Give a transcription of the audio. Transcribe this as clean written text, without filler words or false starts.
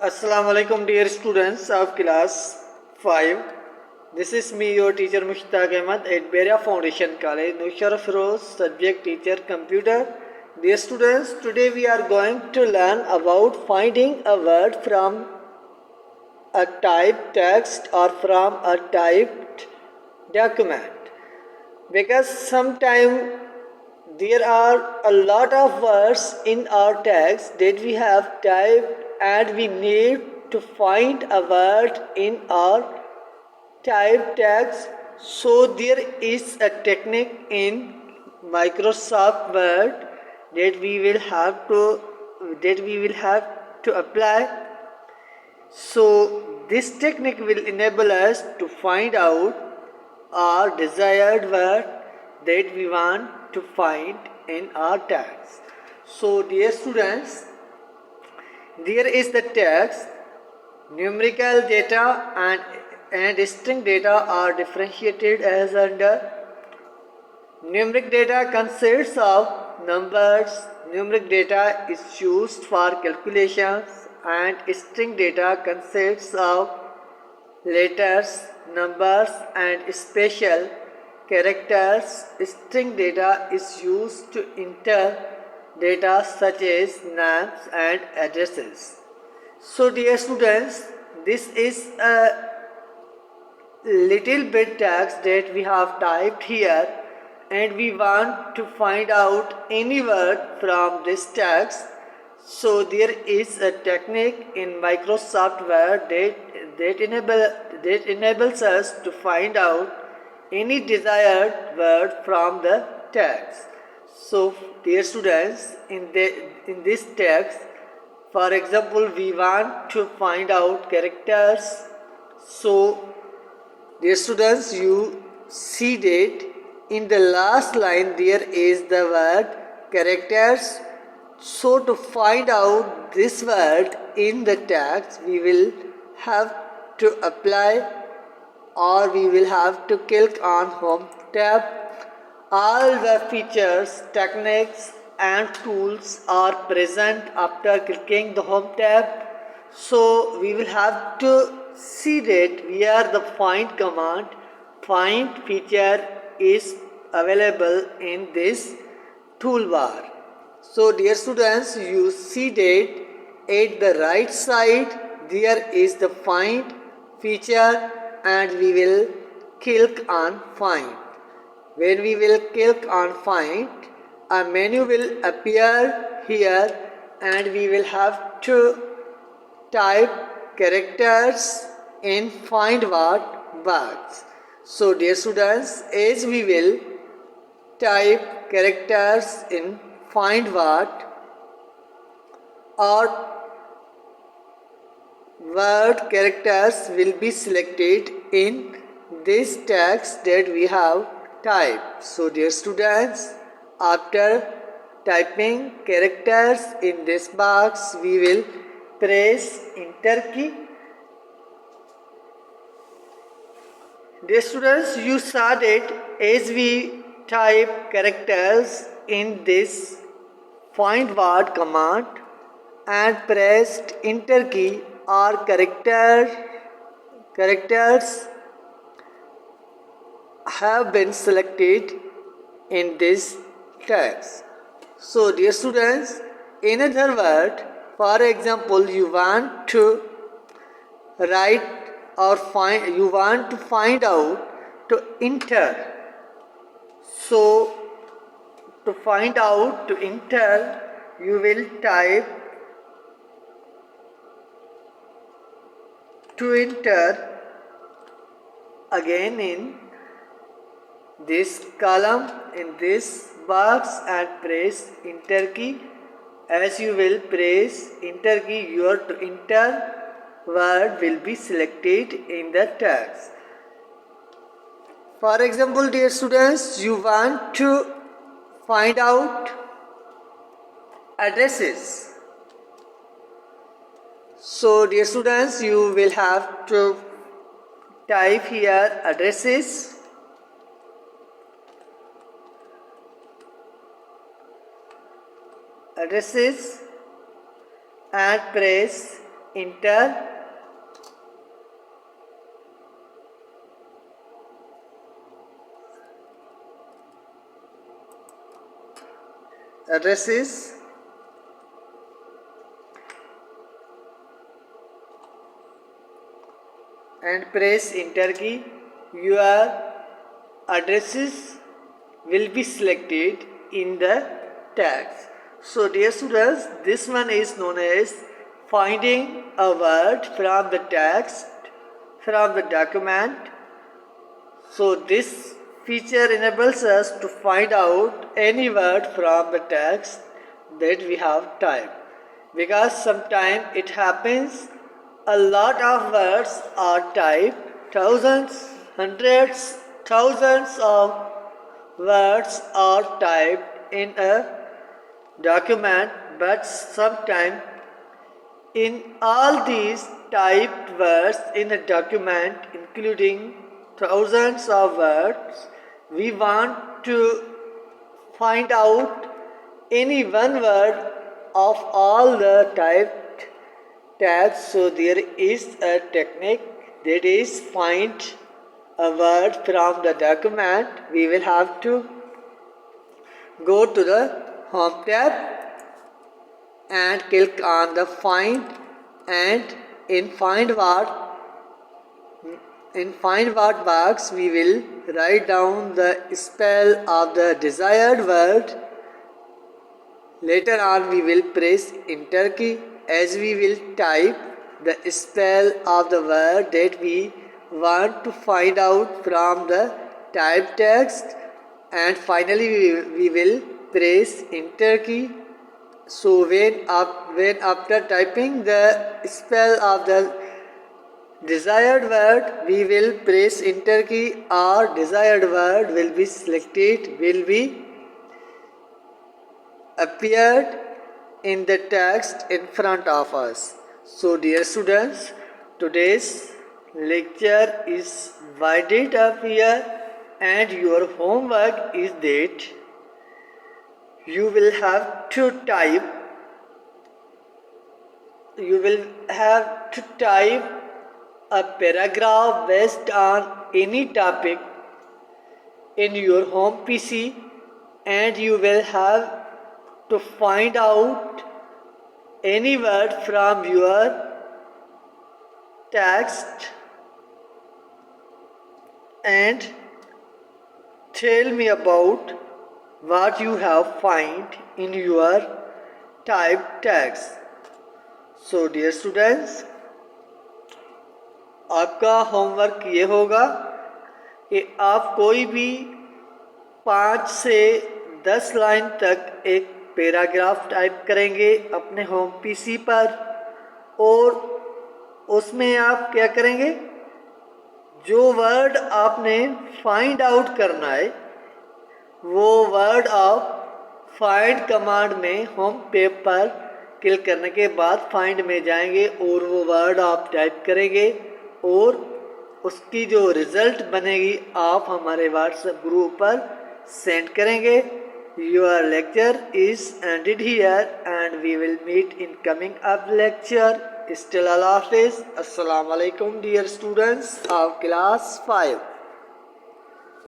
Assalamu alaikum dear students of class 5. This is me your teacher Mushtaq Ahmad at Beria Foundation College, Nushar Feroz, subject teacher computer. Dear students, today we are going to learn about finding a word from a typed text or from a typed document. Because sometimes there are a lot of words in our text that we have typed and we need to find a word in our typed text. So there is a technique in Microsoft Word that we will have to apply. So this technique will enable us to find out our desired word that we want to find in our text. So dear students, there is the text. Numerical data and string data are differentiated as under. Numeric data consists of numbers. Numeric data is used for calculations, and string data consists of letters, numbers and special characters. String data is used to enter data such as names and addresses. So dear students, this is a little bit text that we have typed here, and we want to find out any word from this text. So there is a technique in Microsoft Word that enables us to find out any desired word from the text. So dear students, in this text, for example, we want to find out characters. So dear students, you see that in the last line there is the word characters. So to find out this word in the text, we will have to apply, or we will have to click on Home tab. All the features, techniques and tools are present after clicking the Home tab. So we will have to see that where the find command, find feature is available in this toolbar. So dear students, you see that at the right side there is the find feature, and we will click on find. When we will click on find, a menu will appear here, and we will have to type characters in find what box. So dear students, as we will type characters in find what, our word characters will be selected in this text that we have typed. So dear students, after typing characters in this box, we will press enter key. Dear students, you saw that as we type characters in this find word command and pressed enter key, our characters have been selected in this text. So dear students, in other words, for example, you want to write or you want to find out to enter. So to find out to enter, you will type to enter again in this column, in this box, and press enter key. As you will press enter key, your to enter word will be selected in the text. For example, dear students, you want to find out addresses. So dear students, you will have to type here addresses. And press enter addresses and press enter key. Your addresses will be selected in the tags. So dear students, this one is known as finding a word from the text from the document. So this feature enables us to find out any word from the text that we have typed, because sometimes it happens a lot of words are typed, thousands, hundreds, thousands of words are typed in a document, but sometimes in all these typed words in a document, including thousands of words, we want to find out any one word of all the typed tags. So there is a technique, that is find a word from the document. We will have to go to the home tab and click on the find, and in find what box we will write down the spell of the desired word. Later on we will press enter key as we will type the spell of the word that we want to find out from the typed text, and finally we will press enter key. So when after typing the spell of the desired word, we will press enter key, our desired word will be selected, will be appeared in the text in front of us. So dear students, today's lecture is winded up here, and your homework is that you will have to type a paragraph based on any topic in your home PC, and you will have to find out any word from your text and tell me about what you have find in your typed text. So dear students, आपका homework ये होगा कि आप कोई भी 5 से 10 line तक एक पैराग्राफ टाइप करेंगे अपने होम पीसी पर, और उसमें आप क्या करेंगे, जो वर्ड आपने फाइंड आउट करना है वो वर्ड आप फाइंड कमांड में होम पेज पर क्लिक करने के बाद फाइंड में जाएंगे और वो वर्ड आप टाइप करेंगे, और उसकी जो रिज़ल्ट बनेगी आप हमारे व्हाट्सएप ग्रुप पर सेंड करेंगे. Your lecture is ended here, and we will meet in coming up lecture. Still Allah Hafiz. Assalamu alaikum dear students of class 5.